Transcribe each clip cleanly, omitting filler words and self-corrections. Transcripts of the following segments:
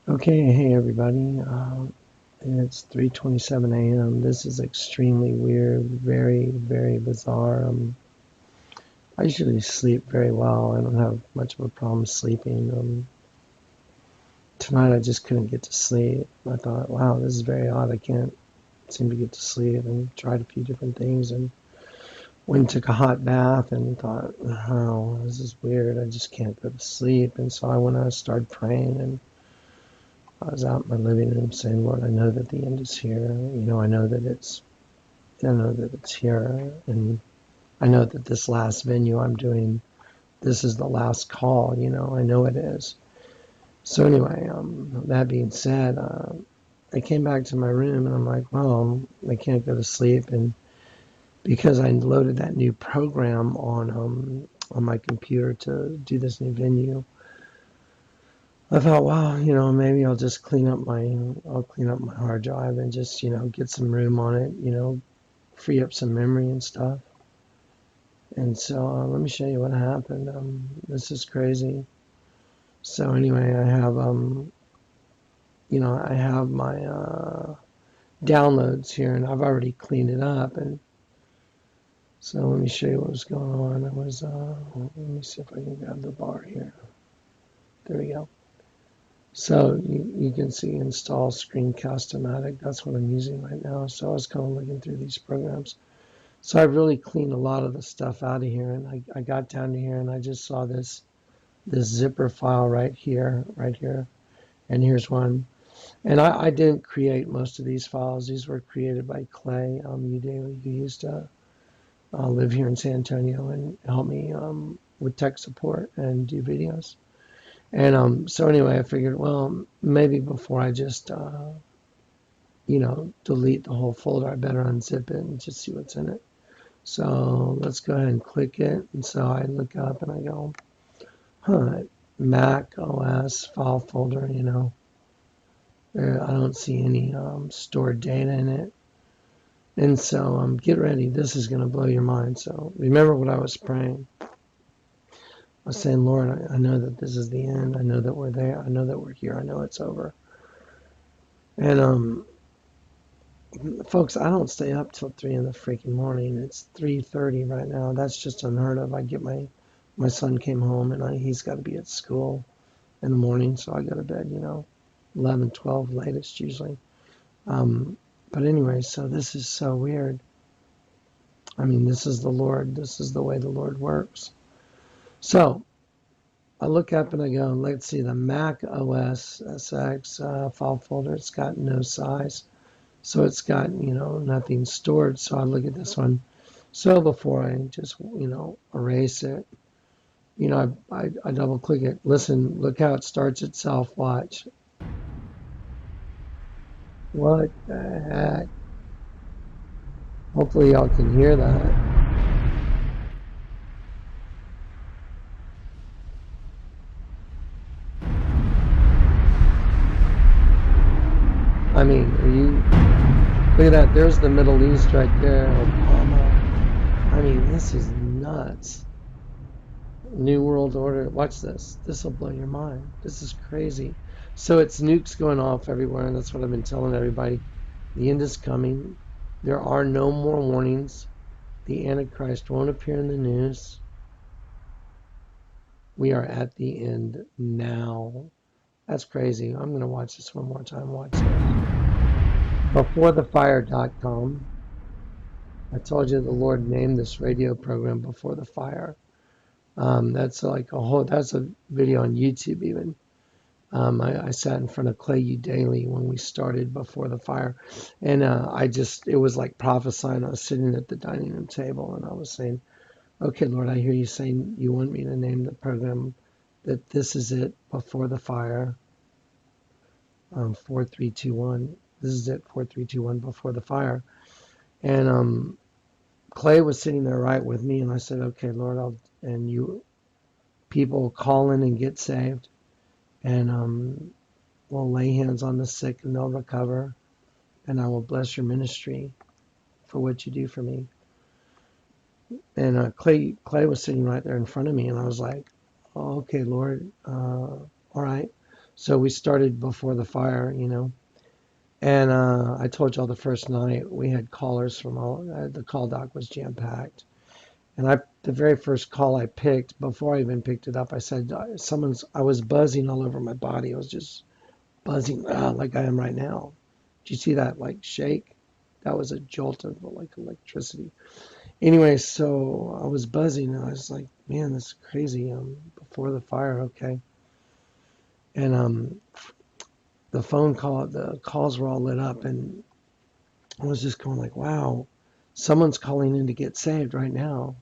Okay, hey everybody. It's 3:27 a.m. This is extremely weird, very, very bizarre. I usually sleep very well. I don't have much of a problem sleeping. Tonight I just couldn't get to sleep. I thought, wow, this is very odd. I can't seem to get to sleep, and tried a few different things and went and took a hot bath and thought, oh, this is weird. I just can't go to sleep. And so I went out and started praying, and I was out in my living room saying, Lord, I know that the end is here. I know that it's here. And I know that this last venue I'm doing, this is the last call, I know it is. So anyway, that being said, I came back to my room and I'm like, well, I can't go to sleep. And because I loaded that new program on my computer to do this new venue, I thought, wow, maybe I'll clean up my hard drive and just, get some room on it, free up some memory and stuff. And so let me show you what happened. This is crazy. So anyway, I have my downloads here, and I've already cleaned it up. And so let me show you what was going on. Let me see if I can grab the bar here. There we go. So you can see install Screencast-O-Matic. That's what I'm using right now. So I was kind of looking through these programs. So I've really cleaned a lot of the stuff out of here, and I got down to here and I just saw this zipper file right here, and here's one. And I didn't create most of these files. These were created by Clay Udaly, who used to live here in San Antonio and help me with tech support and do videos. And so anyway, I figured, well, maybe before I just delete the whole folder, I better unzip it and just see what's in it. So let's go ahead and click it. And so I look up and I go, huh, Mac OS file folder, I don't see any stored data in it. And so get ready. This is going to blow your mind. So remember what I was praying. I was saying, Lord, I know that this is the end. I know that we're there. I know that we're here. I know it's over. And folks, I don't stay up till 3 in the freaking morning. It's 3:30 right now. That's just unheard of. I get my son came home and he's got to be at school in the morning, so I go to bed, 11, 12 latest usually. But anyway, so this is so weird. I mean, this is the Lord. This is the way the Lord works. So I look up and I go, let's see, the Mac OS SX file folder. It's got no size. So it's got, nothing stored. So I look at this one. So before I just, erase it, I double click it. Listen, look how it starts itself. Watch. What the heck? Hopefully y'all can hear that. I mean, look at that. There's the Middle East right there. Obama. I mean, this is nuts. New World Order. Watch this. This will blow your mind. This is crazy. So it's nukes going off everywhere, and that's what I've been telling everybody. The end is coming. There are no more warnings. The Antichrist won't appear in the news. We are at the end now. That's crazy. I'm going to watch this one more time. Watch this. BeforeTheFire.com. I told you the Lord named this radio program Before the Fire. That's a video on YouTube even. I sat in front of Clay Udaly when we started Before the Fire. And it was like prophesying. I was sitting at the dining room table and I was saying, okay, Lord, I hear you saying you want me to name the program that this is it, Before the Fire, 4321. This is it, 4321, Before the Fire. And Clay was sitting there right with me, and I said, okay, Lord, and you people call in and get saved, and we'll lay hands on the sick and they'll recover, and I will bless your ministry for what you do for me. And Clay was sitting right there in front of me, and I was like, oh, okay, Lord, all right. So we started before the fire, And I told y'all the first night we had callers from the call dock was jam packed. And the very first call I picked, before I even picked it up, I said, I was buzzing all over my body. I was just buzzing like I am right now. Did you see that like shake? That was a jolt of like electricity. Anyway, so I was buzzing and I was like, man, this is crazy. Before the fire, okay. And the calls were all lit up, and I was just going like, wow, someone's calling in to get saved right now.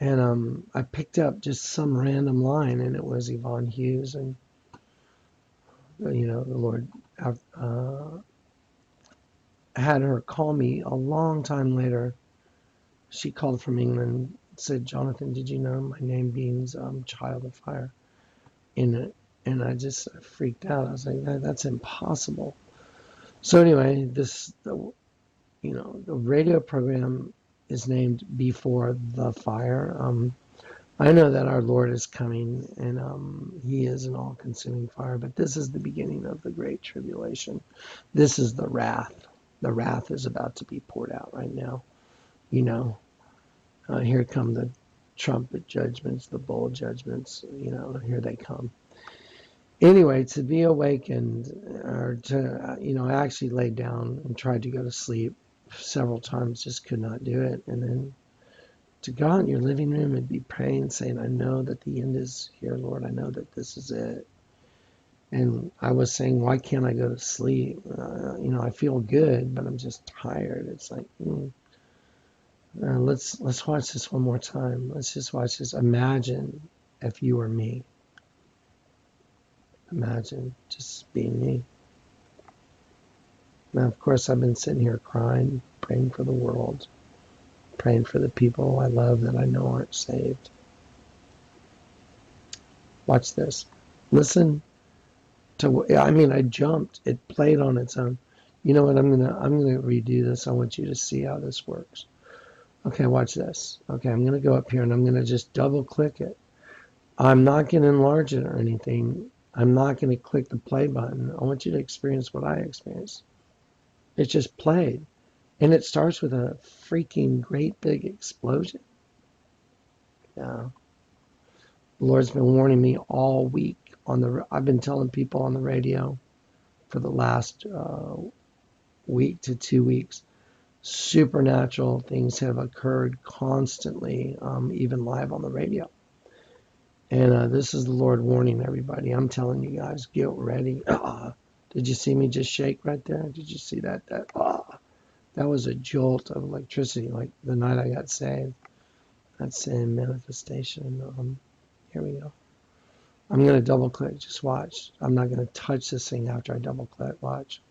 And I picked up just some random line, and it was Yvonne Hughes, and the Lord had her call me a long time later. She called from England, said, Jonathan, did you know my name means child of fire? And I just freaked out. I was like, that's impossible. So anyway, the radio program is named Before the Fire. I know that our Lord is coming, and He is an all-consuming fire. But this is the beginning of the Great Tribulation. This is the wrath. The wrath is about to be poured out right now. Here come the trumpet judgments, the bowl judgments. Here they come. Anyway, to be awakened, or to, I actually laid down and tried to go to sleep several times, just could not do it. And then to go in your living room and be praying, saying, I know that the end is here, Lord. I know that this is it. And I was saying, why can't I go to sleep? I feel good, but I'm just tired. It's like, let's watch this one more time. Let's just watch this. Imagine if you were me. Imagine just being me. Now, of course, I've been sitting here crying, praying for the world, praying for the people I love that I know aren't saved. Watch this. Listen to. I jumped. It played on its own. You know what? I'm gonna redo this. I want you to see how this works. Okay, watch this. Okay, I'm gonna go up here and I'm gonna just double click it. I'm not gonna enlarge it or anything. I'm not gonna click the play button. I want you to experience what I experienced. It just played. And it starts with a freaking great big explosion. Yeah. The Lord's been warning me all week I've been telling people on the radio for the last week to 2 weeks. Supernatural things have occurred constantly, even live on the radio. And this is the Lord warning everybody. I'm telling you guys, get ready. Did you see me just shake right there? Did you see that? That was a jolt of electricity, like the night I got saved. That's in manifestation. Here we go. I'm going to double click. Just watch. I'm not going to touch this thing after I double click. Watch.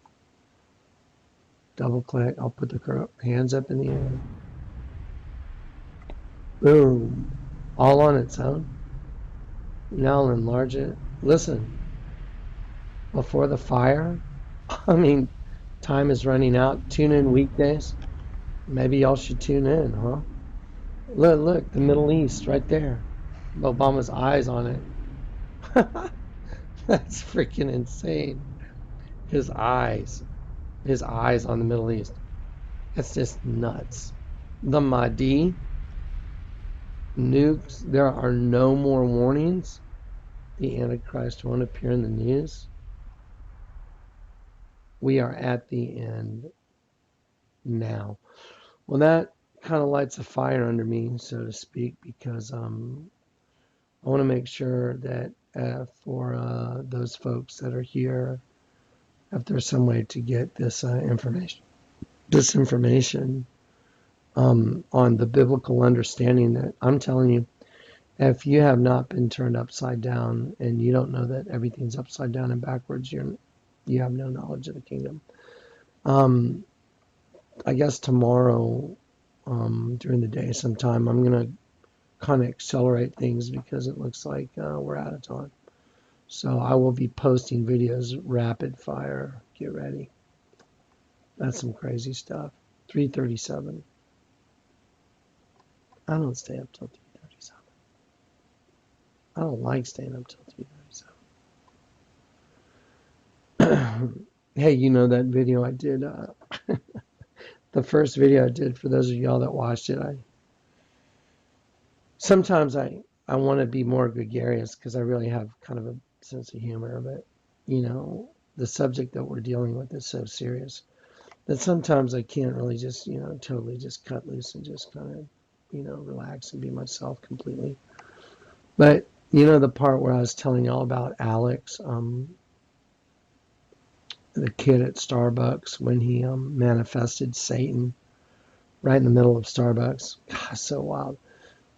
Double click. I'll put the hands up in the air. Boom. All on its own. Now I'll enlarge it. Listen. Before the fire. I mean, time is running out. Tune in weekdays. Maybe y'all should tune in, huh? Look, the Middle East right there. Obama's eyes on it. That's freaking insane. His eyes. His eyes on the Middle East. That's just nuts. The Mahdi, nukes. There are no more warnings. The Antichrist won't appear in the news. We are at the end now. Well, that kind of lights a fire under me, so to speak, because I want to make sure that for those folks that are here, if there's some way to get this information on the biblical understanding that I'm telling you, if you have not been turned upside down and you don't know that everything's upside down and backwards, you have no knowledge of the kingdom. I guess tomorrow, during the day sometime, I'm going to kind of accelerate things because it looks like we're out of time. So I will be posting videos rapid fire. Get ready. That's some crazy stuff. 3:37. I don't stay up till 3:37. I don't like staying up till 3:37. Hey, you know that video I did, the first video I did, for those of y'all that watched it, sometimes I want to be more gregarious because I really have kind of a sense of humor, but the subject that we're dealing with is so serious that sometimes I can't really just, totally just cut loose and just kind of, relax and be myself completely. But the part where I was telling y'all about Alex, the kid at Starbucks, when he manifested Satan right in the middle of Starbucks. God, so wild.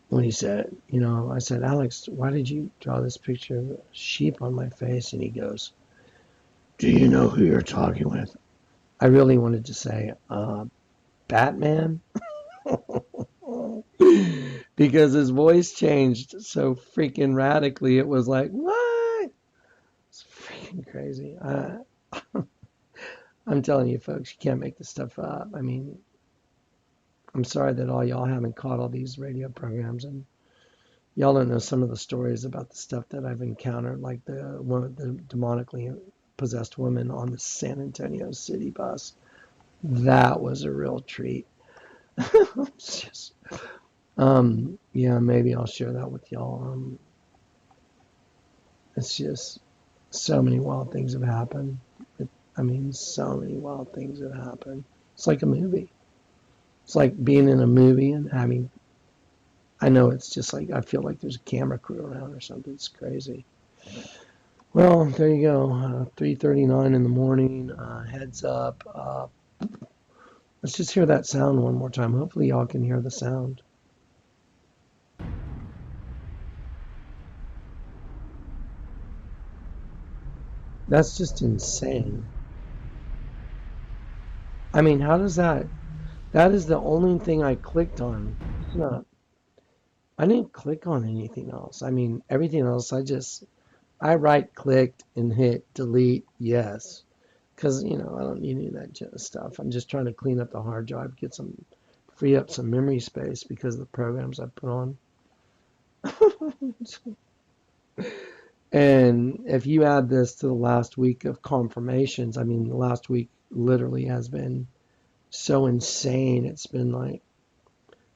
When he said, I said, Alex, why did you draw this picture of a sheep on my face? And he goes, do you know who you're talking with? I really wanted to say, Batman, because his voice changed so freaking radically. It was like, what? It's freaking crazy. I'm telling you, folks, you can't make this stuff up. I mean, I'm sorry that all y'all haven't caught all these radio programs, and y'all don't know some of the stories about the stuff that I've encountered, like the demonically possessed woman on the San Antonio city bus. That was a real treat. It's just, yeah, maybe I'll share that with y'all. It's just so many wild things have happened. I mean, so many wild things have happened. It's like a movie. It's like being in a movie and having. I know it's just like I feel like there's a camera crew around or something. It's crazy. Well, there you go. 3:39 in the morning. Heads up. Let's just hear that sound one more time. Hopefully, y'all can hear the sound. That's just insane. I mean, how does that? That is the only thing I clicked on. It's not. I didn't click on anything else. I mean, everything else, I right clicked and hit delete yes. Because, I don't need any of that stuff. I'm just trying to clean up the hard drive, free up some memory space because of the programs I put on. And if you add this to the last week of confirmations, I mean, the last week literally has been so insane. It's been like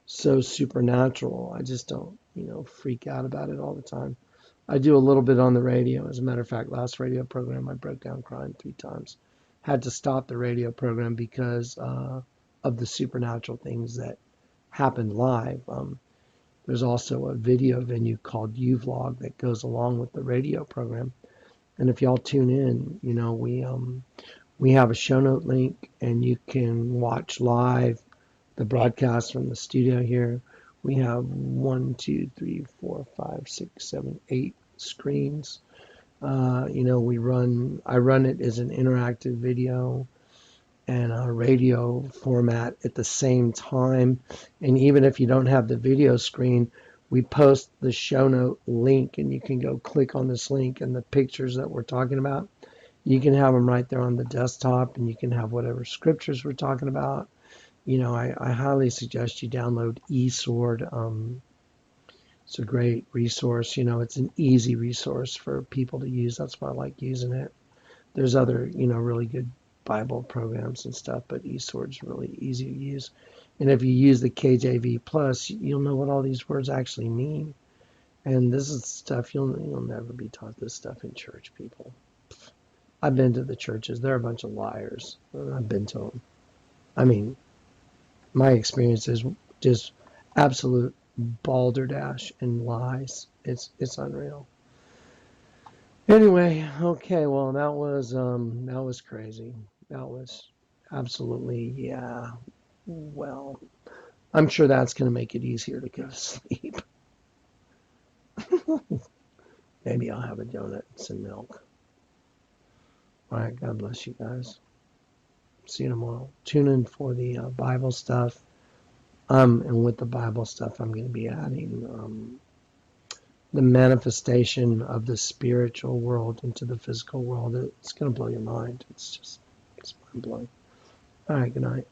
so supernatural. I just don't, freak out about it all the time. I do a little bit on the radio. As a matter of fact, last radio program, I broke down crying 3 times. Had to stop the radio program because of the supernatural things that happened live. There's also a video venue called uVlog that goes along with the radio program. And if y'all tune in, we have a show note link, and you can watch live the broadcast from the studio here. We have 1, 2, 3, 4, 5, 6, 7, 8 screens. I run it as an interactive video and a radio format at the same time. And even if you don't have the video screen, we post the show note link, and you can go click on this link, and the pictures that we're talking about, you can have them right there on the desktop, and you can have whatever scriptures we're talking about. I highly suggest you download eSword. It's a great resource. It's an easy resource for people to use. That's why I like using it. There's other, really good Bible programs and stuff, but eSword's really easy to use. And if you use the KJV Plus, you'll know what all these words actually mean. And this is stuff you'll never be taught this stuff in church, people. I've been to the churches. They're a bunch of liars. I've been to them. I mean, my experience is just absolute balderdash and lies. It's unreal. Anyway, okay, well that was crazy. That was absolutely, yeah. Well, I'm sure that's gonna make it easier to go to sleep. Maybe I'll have a donut and some milk. All right, God bless you guys. See you tomorrow. Tune in for the Bible stuff. And with the Bible stuff, I'm going to be adding the manifestation of the spiritual world into the physical world. It's going to blow your mind. It's mind blowing. All right, good night.